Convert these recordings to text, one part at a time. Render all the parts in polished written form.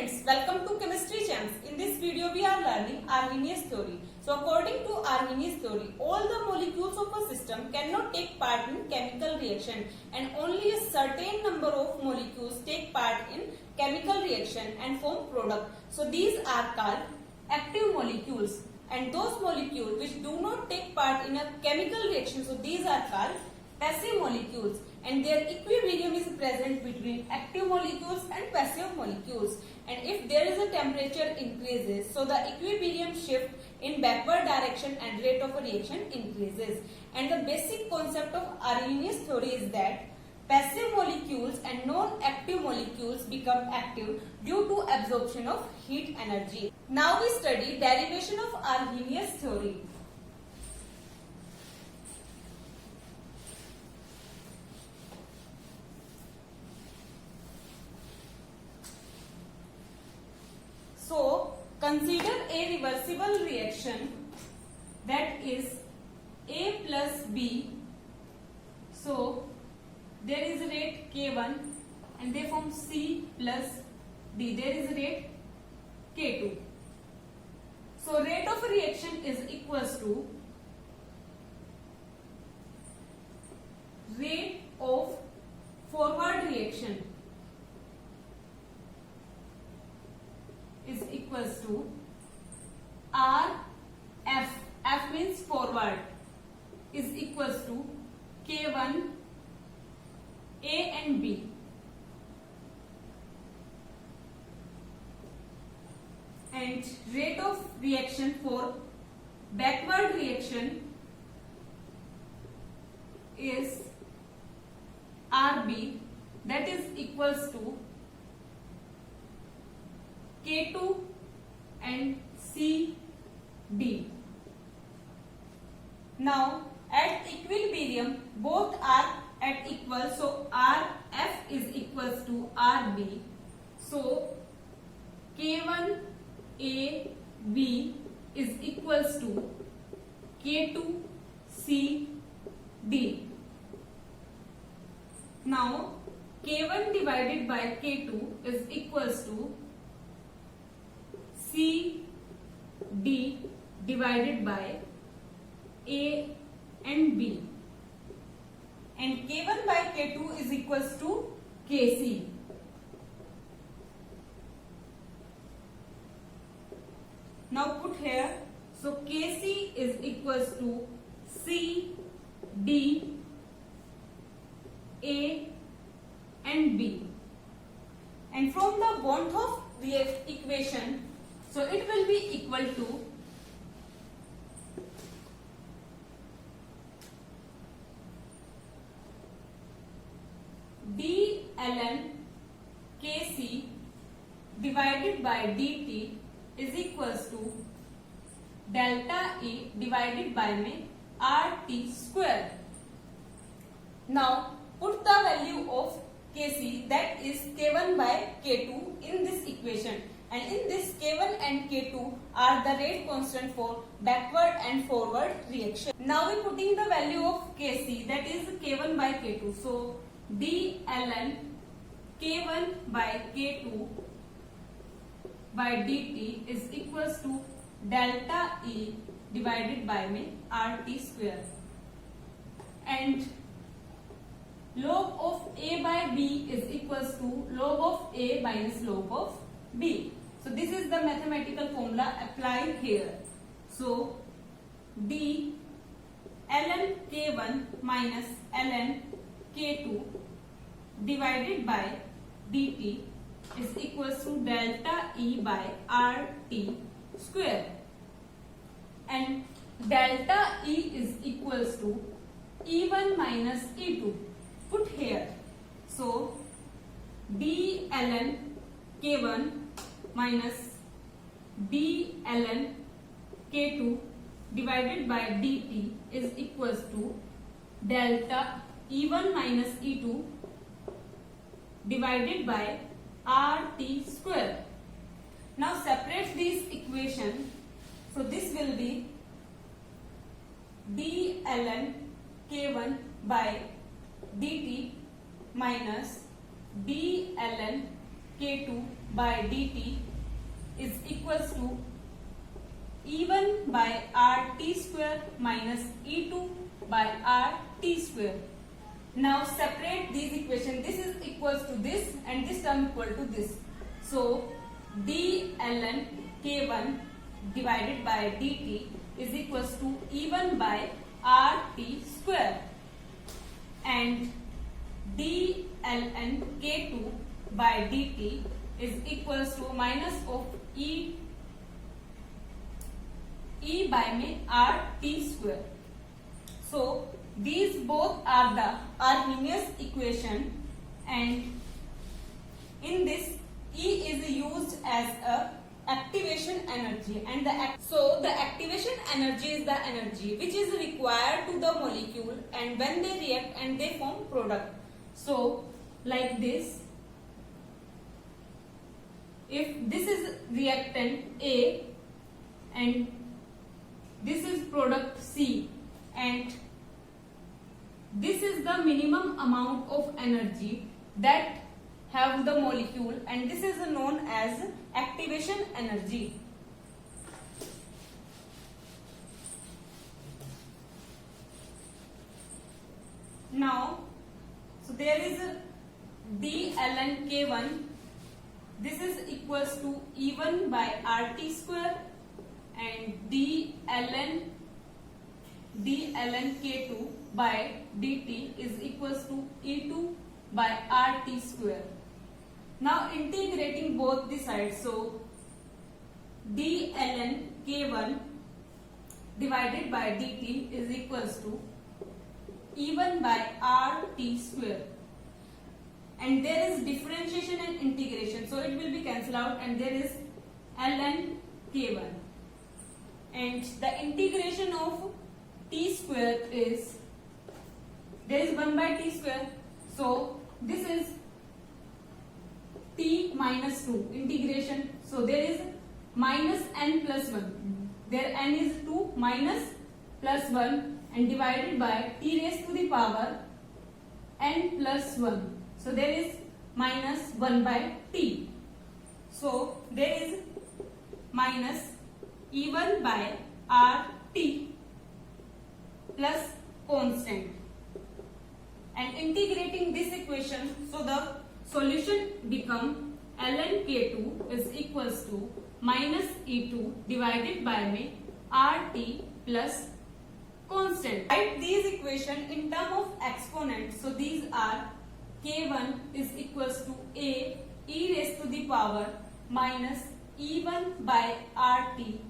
students, welcome to Chemistry Champs. In this video we are learning Arrhenius theory. So according to Arrhenius theory, all the molecules of a system cannot take part in chemical reaction and only a certain number of molecules take part in chemical reaction and form product. So these are called active molecules, and those molecules which do not take part in a chemical reaction, so these are called passive molecules, and their equilibrium is present between active molecules and passive molecules. And if there is a temperature increases, so the equilibrium shift in backward direction and rate of a reaction increases. And the basic concept of Arrhenius theory is that passive molecules and non-active molecules become active due to absorption of heat energy. Now we study derivation of Arrhenius theory. So, consider a reversible reaction, that is A plus B. So, there is a rate K1 and they form C plus D. There is a rate K2. So, rate of reaction is equals to rate of forward reaction is equals to RF, F means forward, is equals to K1 A and B. And rate of reaction for backward reaction is RB, that is equals to K2 and CD. Now at equilibrium both are at equal, so RF is equals to RB. So K1 AB is equals to K2 CD. Now K1 divided by K2 is equals to CD divided by A and B, and K1 by K2 is equals to Kc. Now put here, so Kc is equals to CD A and B, and from the bond of the equation, so it will be equal to d ln Kc divided by dt is equals to delta E divided by RT square. Now put the value of Kc, that is K1 by K2, in this equation, and in this K1 and K2 are the rate constant for backward and forward reaction. Now we putting the value of Kc, that is K1 by K2. So d ln K1 by K2 by dt is equals to delta E divided by RT square, and log of A by B is equals to log of A minus log of B. So this is the mathematical formula applied here. So d ln K1 minus ln K2 divided by dt is equals to delta E by RT square, and delta E is equals to E1 minus E2. Put here, so d ln K1 minus d ln K2 divided by dt is equals to delta E1 minus E2 divided by RT square. Now separate this equation, so this will be d ln K1 by dt minus d ln K2 by dt is equals to E1 by RT square minus E2 by RT square. Now separate these equations. This is equals to this and this term equal to this. So d ln K1 divided by dt is equals to E1 by RT square, and d ln K2 by dt is equals to minus of E by में RT square. So these both are the Arrhenius equation, and in this E is used as a activation energy, and so the activation energy is the energy which is required to the molecule and when they react and they form product. So like this, if this is reactant A and this is product C, and this is the minimum amount of energy that have the molecule, and this is known as activation energy. Now, so there is d ln K1. This is equals to E1 by RT square, and d ln K2 by dt is equals to E2 by RT square. Now integrating both the sides, so d ln K1 divided by dt is equals to E1 by RT square, and there is differentiation and integration, so it will be cancelled out, and there is ln K1, and the integration of t square is, there is 1 by t square, so this is t minus 2 integration, so there is minus n plus 1, there n is 2 minus plus 1 and divided by t raised to the power n plus 1, so there is minus 1 by t, so there is minus E1 by RT plus constant, and integrating this equation, so the solution become ln K2 is equals to minus E2 divided by में RT plus constant. Write these equation in term of exponent, so these are K1 is equals to A e raised to the power minus E1 by RT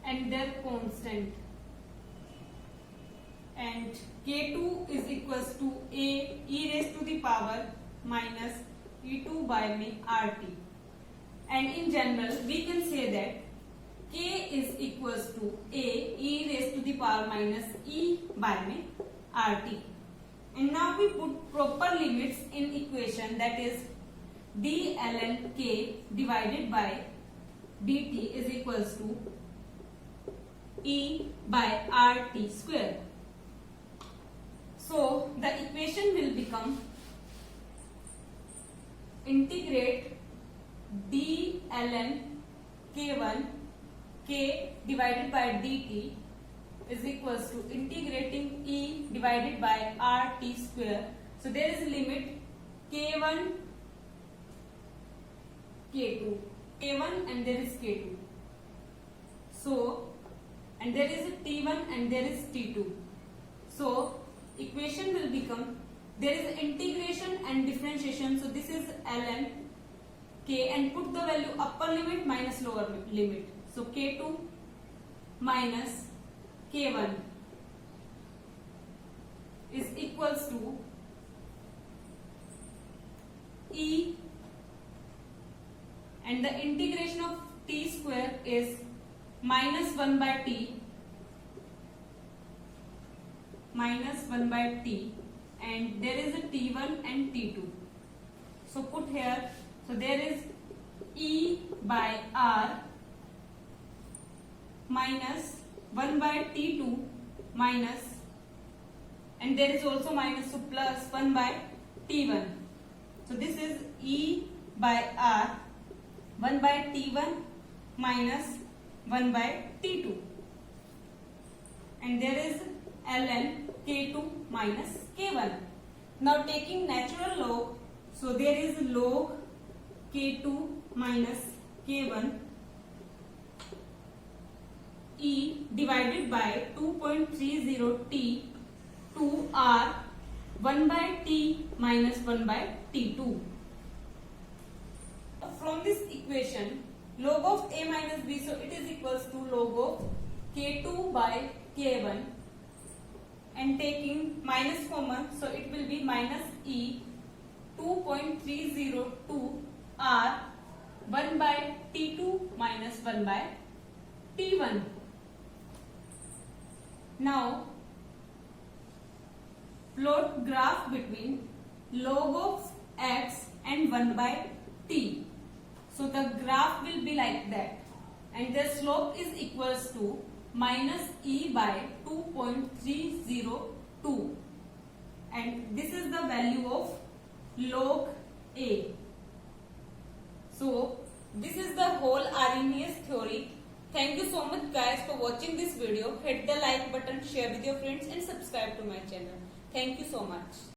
and their constant, and K2 is equals to A e raised to the power minus E2 by me RT, and in general we can say that K is equals to A e raised to the power minus E by me RT, and now we put proper limits in equation, that is d ln K divided by dt is equals to E by RT square. So the equation will become integrate d ln K1 K divided by dt is equals to integrating E divided by RT square. So there is a limit K1 K2 K1 and there is K2. So and there is a T1 and there is T2. So equation will become, there is integration and differentiation, so this is ln K, and put the value upper limit minus lower limit, so K2 minus K1 is equals to E, and the integration of t square is minus 1 by t and there is a T1 and T2. So put here, so there is E by R minus 1 by T2 minus, and there is also minus, so plus 1 by T1. So this is E by r 1 by t1 minus 1 by t2, and there is ln k2 minus k1. Now taking natural log, so there is log k2 minus k1 e divided by 2.30t to r 1 by t minus 1 by t2. From this equation, log of a minus b, so it is equals to log of k2 by k1, and taking minus common, so it will be minus e 2.302 r 1 by t2 minus 1 by t1. Now plot graph between log of x and 1 by t. So the graph will be like that, and the slope is equals to minus e by 2.302, and this is the value of log a. So this is the whole Arrhenius theory. Thank you so much guys for watching this video. Hit the like button, share with your friends and subscribe to my channel. Thank you so much.